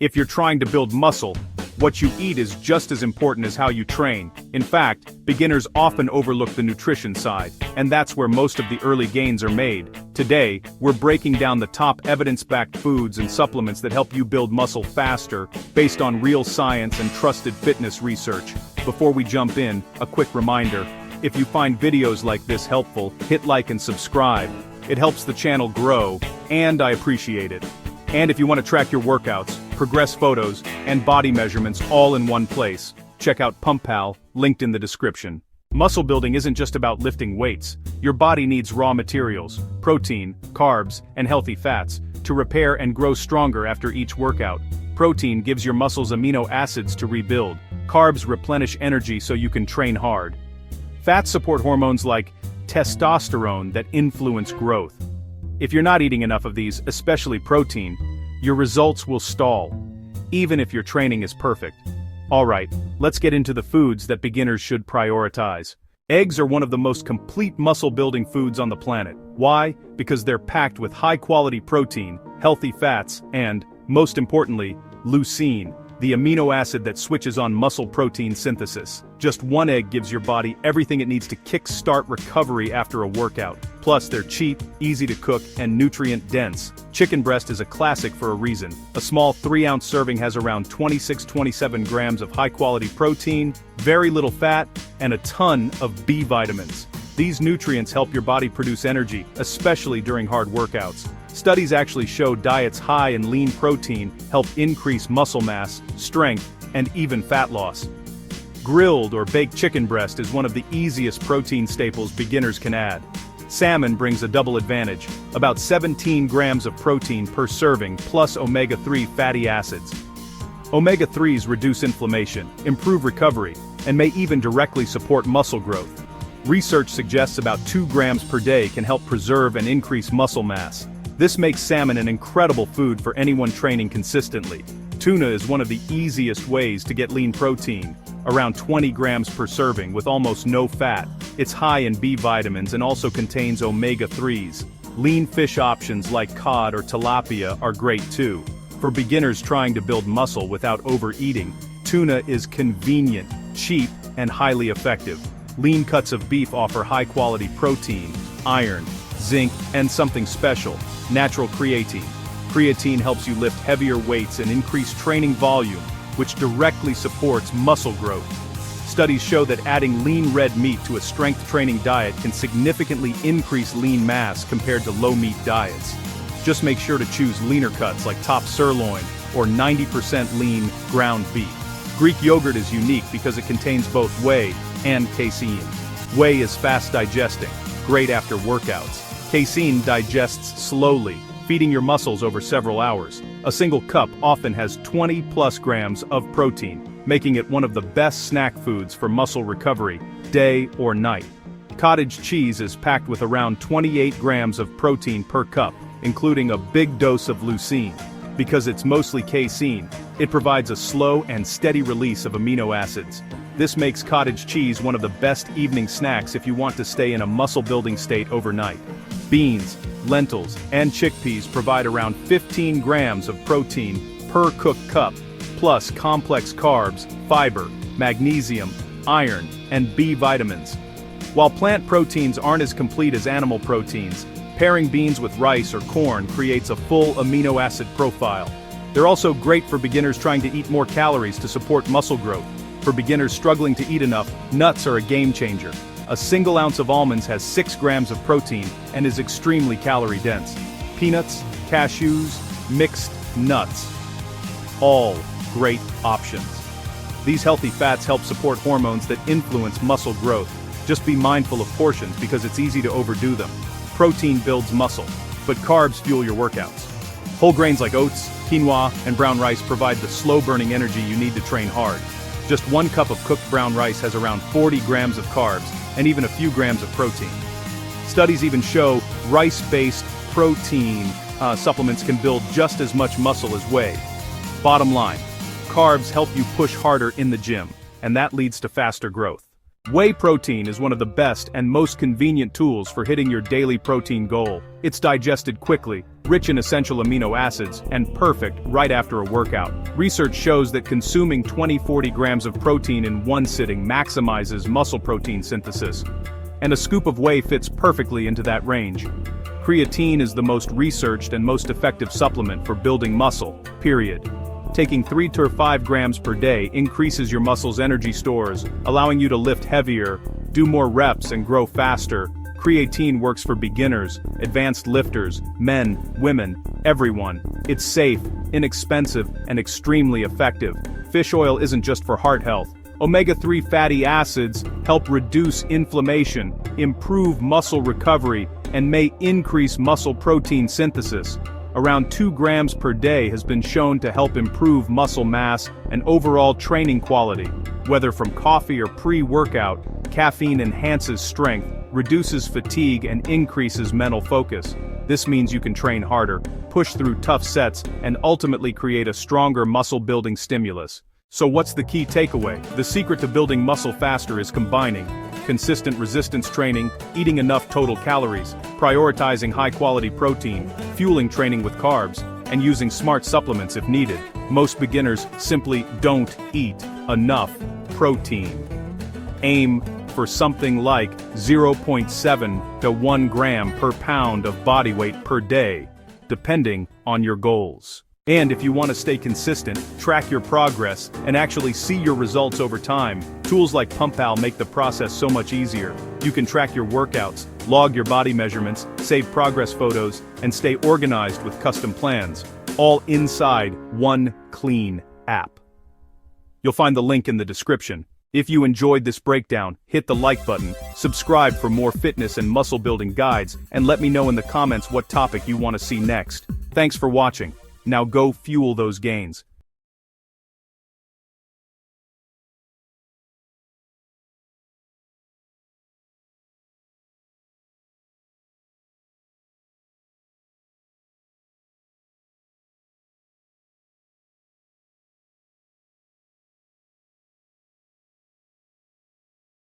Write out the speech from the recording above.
If you're trying to build muscle, what you eat is just as important as how you train. In fact, beginners often overlook the nutrition side, and that's where most of the early gains are made. Today, we're breaking down the top evidence-backed foods and supplements that help you build muscle faster, based on real science and trusted fitness research. Before we jump in, a quick reminder: if you find videos like this helpful, hit like and subscribe. It helps the channel grow, and I appreciate it. And if you want to track your workouts, progress photos, and body measurements all in one place, check out PumpPal, linked in the description. Muscle building isn't just about lifting weights. Your body needs raw materials, protein, carbs, and healthy fats, to repair and grow stronger after each workout. Protein gives your muscles amino acids to rebuild. Carbs replenish energy so you can train hard. Fats support hormones like testosterone that influence growth. If you're not eating enough of these, especially protein, your results will stall, even if your training is perfect. Alright, let's get into the foods that beginners should prioritize. Eggs are one of the most complete muscle-building foods on the planet. Why? Because they're packed with high-quality protein, healthy fats, and, most importantly, leucine, the amino acid that switches on muscle protein synthesis. Just one egg gives your body everything it needs to kick-start recovery after a workout. Plus, they're cheap, easy to cook, and nutrient-dense. Chicken breast is a classic for a reason. A small 3-ounce serving has around 26-27 grams of high-quality protein, very little fat, and a ton of B vitamins. These nutrients help your body produce energy, especially during hard workouts. Studies actually show diets high in lean protein help increase muscle mass, strength, and even fat loss. Grilled or baked chicken breast is one of the easiest protein staples beginners can add. Salmon brings a double advantage, about 17 grams of protein per serving plus omega-3 fatty acids. Omega-3s reduce inflammation, improve recovery, and may even directly support muscle growth. Research suggests about 2 grams per day can help preserve and increase muscle mass. This makes salmon an incredible food for anyone training consistently. Tuna is one of the easiest ways to get lean protein, around 20 grams per serving with almost no fat. It's high in B vitamins and also contains omega-3s. Lean fish options like cod or tilapia are great too. For beginners trying to build muscle without overeating, tuna is convenient, cheap, and highly effective. Lean cuts of beef offer high-quality protein, iron, zinc, and something special: natural creatine. Creatine helps you lift heavier weights and increase training volume, which directly supports muscle growth. Studies show that adding lean red meat to a strength training diet can significantly increase lean mass compared to low-meat diets. Just make sure to choose leaner cuts like top sirloin or 90% lean ground beef. Greek yogurt is unique because it contains both whey and casein. Whey is fast digesting, great after workouts. Casein digests slowly, feeding your muscles over several hours. A single cup often has 20+ grams of protein, making it one of the best snack foods for muscle recovery, day or night. Cottage cheese is packed with around 28 grams of protein per cup, including a big dose of leucine. Because it's mostly casein, it provides a slow and steady release of amino acids. This makes cottage cheese one of the best evening snacks if you want to stay in a muscle-building state overnight. Beans, lentils, and chickpeas provide around 15 grams of protein per cooked cup, plus complex carbs, fiber, magnesium, iron, and B vitamins. While plant proteins aren't as complete as animal proteins, pairing beans with rice or corn creates a full amino acid profile. They're also great for beginners trying to eat more calories to support muscle growth. For beginners struggling to eat enough, nuts are a game changer. A single ounce of almonds has 6 grams of protein and is extremely calorie-dense. Peanuts, cashews, mixed nuts. All great options. These healthy fats help support hormones that influence muscle growth. Just be mindful of portions because it's easy to overdo them. Protein builds muscle, but carbs fuel your workouts. Whole grains like oats, quinoa, and brown rice provide the slow-burning energy you need to train hard. Just 1 cup of cooked brown rice has around 40 grams of carbs, and even a few grams of protein. Studies even show rice-based protein supplements can build just as much muscle as whey. Bottom line, carbs help you push harder in the gym, and that leads to faster growth. Whey protein is one of the best and most convenient tools for hitting your daily protein goal. It's digested quickly, rich in essential amino acids, and perfect right after a workout. Research shows that consuming 20-40 grams of protein in one sitting maximizes muscle protein synthesis. And a scoop of whey fits perfectly into that range. Creatine is the most researched and most effective supplement for building muscle, period. Taking 3 to 5 grams per day increases your muscle's energy stores, allowing you to lift heavier, do more reps and grow faster. Creatine works for beginners, advanced lifters, men, women, everyone. It's safe, inexpensive, and extremely effective. Fish oil isn't just for heart health. Omega-3 fatty acids help reduce inflammation, improve muscle recovery, and may increase muscle protein synthesis. Around 2 grams per day has been shown to help improve muscle mass and overall training quality. Whether from coffee or pre-workout, caffeine enhances strength, reduces fatigue, and increases mental focus. This means you can train harder, push through tough sets, and ultimately create a stronger muscle-building stimulus. So what's the key takeaway? The secret to building muscle faster is combining consistent resistance training, eating enough total calories, prioritizing high-quality protein, fueling training with carbs, and using smart supplements if needed. Most beginners simply don't eat enough protein. Aim for something like 0.7 to 1 gram per pound of body weight per day, depending on your goals. And if you want to stay consistent, track your progress, and actually see your results over time, tools like PumpPal make the process so much easier. You can track your workouts, log your body measurements, save progress photos, and stay organized with custom plans, all inside one clean app. You'll find the link in the description. If you enjoyed this breakdown, hit the like button, subscribe for more fitness and muscle building guides, and let me know in the comments what topic you want to see next. Thanks for watching. Now go fuel those gains.